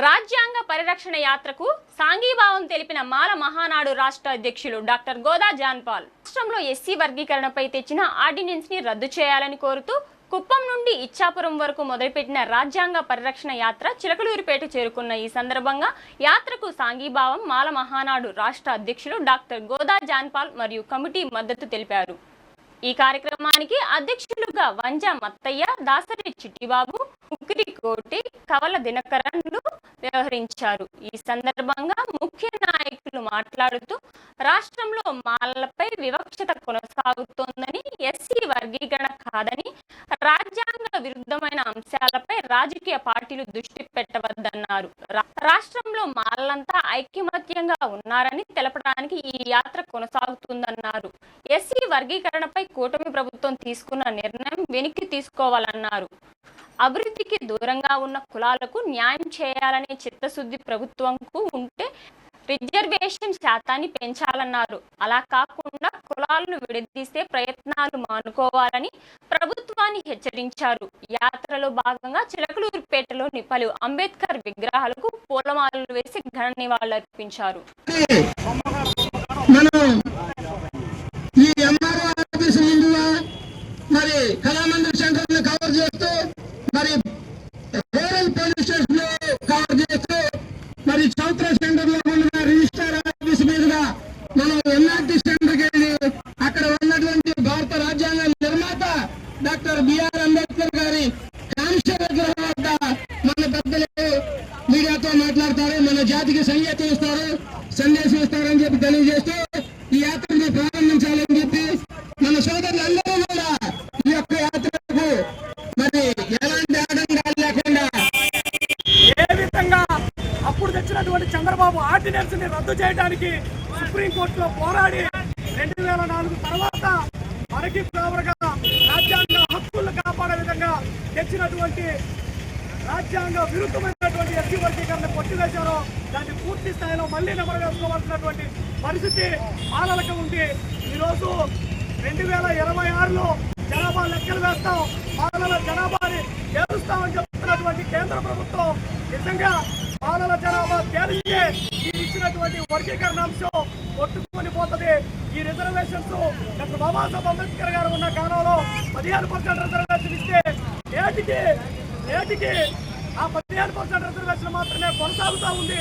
రాజ్యాంగ పరిరక్షణ యాత్రకు సాంఘీభావం తెలిపిన మాల మహానాడు రాష్ట్ర అధ్యక్షులు డాక్టర్ గోదా జాన్పాల్ రాష్ట్రంలో ఎస్సీ వర్గీకరణపై తెచ్చిన ఆర్డినెన్స్ ని రద్దు చేయాలని కోరుతూ కుప్పం నుండి ఇచ్చాపురం వరకు మొదలుపెట్టిన రాజ్యాంగ పరిరక్షణ యాత్ర చిలకలూరిపేట చేరుకున్న ఈ సందర్భంగా యాత్రకు సాంఘీభావం మాల మహానాడు రాష్ట్ర అధ్యక్షులు డాక్టర్ గోదా జాన్పాల్ మరియు కమిటీ మద్దతు తెలిపారు। ఈ కార్యక్రమానికి అధ్యక్షులుగా వంజా మత్తయ్య, దాసరి చిట్టిబాబు, ఉక్కిరి కోటి, కవల దినకరన్లు వ్యవహరించారు। ఈ సందర్భంగా ముఖ్య నాయకులు మాట్లాడుతూ రాష్ట్రంలో మాలలపై వివక్షత కొనసాగుతోందని, ఎస్సీ వర్గీకరణ కాదని, రాజ్యాంగ విరుద్ధమైన అంశాలపై రాజకీయ పార్టీలు దృష్టి పెట్టవద్దన్నారు। రాష్ట్రంలో మాలలంతా ఐకమత్యంగా ఉన్నారని తెలపడానికి ఈ యాత్ర కొనసాగుతుందన్నారు। ఎస్సీ వర్గీకరణపై కూటమి ప్రభుత్వం తీసుకున్న నిర్ణయం వెనక్కి తీసుకోవాలన్నారు। అభివృద్ధికి దూరంగా ఉన్న కులాలకు న్యాయం చేయాలనే చిత్తశుద్ధి ప్రభుత్వంకు ఉంటే రిజర్వేషన్ శాతాన్ని పెంచాలన్నారు। అలా కాకుండా కులాలను విడదీసే ప్రయత్నాలు మానుకోవాలని ప్రభుత్వాన్ని హెచ్చరించారు। యాత్రలో భాగంగా చిలకలూరిపేటలోని పలు అంబేద్కర్ విగ్రహాలకు పూలమాలలు వేసి ఘన నివాళులర్పించారు। మరి కళామందిర్ సెంటర్ ను కవర్ చేస్తూ, మరి రూరల్ పోలీస్ స్టేషన్ లో కవర్ చేస్తూ, మరి చౌత్ర సెంటర్ లో ఉన్న రిజిస్టర్ ఆఫీస్ మీదుగా మనం ఎన్ఆర్టీ సెంటర్కి వెళ్ళి అక్కడ ఉన్నటువంటి భారత రాజ్యాంగ నిర్మాత డాక్టర్ బిఆర్ అంబేద్కర్ గారి కాంస్య విగ్రహం వద్ద మన పెద్దలు మీడియాతో మాట్లాడతారు, మన జాతికి సంకేతం ఇస్తారు, సందేశం ఇస్తారని చెప్పి తెలియజేస్తూ ఈ యాత్రను ప్రారంభించాలని చెప్పి మన సోదరులందరూ కూడా ఈ యొక్క యాత్రకు మరి ఎలాంటి ఆటంకాలు లేకుండా ఏ విధంగా అప్పుడు తెచ్చినటువంటి చంద్రబాబు ఆర్డినెన్స్ ని రద్దు చేయడానికి సుప్రీంకోర్టులో పోరాడి 2004 తర్వాత మనకి ఫేవర్గా రాజ్యాంగ హక్కులను కాపాడే విధంగా తెచ్చినటువంటి రాజ్యాంగ విరుద్ధమైనటువంటి ఎస్సీ వర్గీకరణ కొట్టివేశారో దాన్ని పూర్తి స్థాయిలో మళ్లీ నెమరు వేసుకోవాల్సినటువంటి పరిస్థితి మాలలకు ఉంది। ఈరోజు 2026లో జనాభా లెక్కలు వేస్తాం, మాలల జనాభాని తేలుస్తామని చెప్తున్నటువంటి కేంద్ర ప్రభుత్వం నిజంగా మాలల జనాభా తేలిస్తే ఈ ఇచ్చినటువంటి వర్గీకరణ అంశం కొట్టుకొని పోతుంది। ఈ రిజర్వేషన్స్ డాక్టర్ బాబాసాహెబ్ అంబేద్కర్ గారు ఉన్న కాలంలో 15% రిజర్వేషన్ ఇస్తే నేటికి ఆ 15% రిజర్వేషన్ మాత్రమే కొనసాగుతూ ఉంది।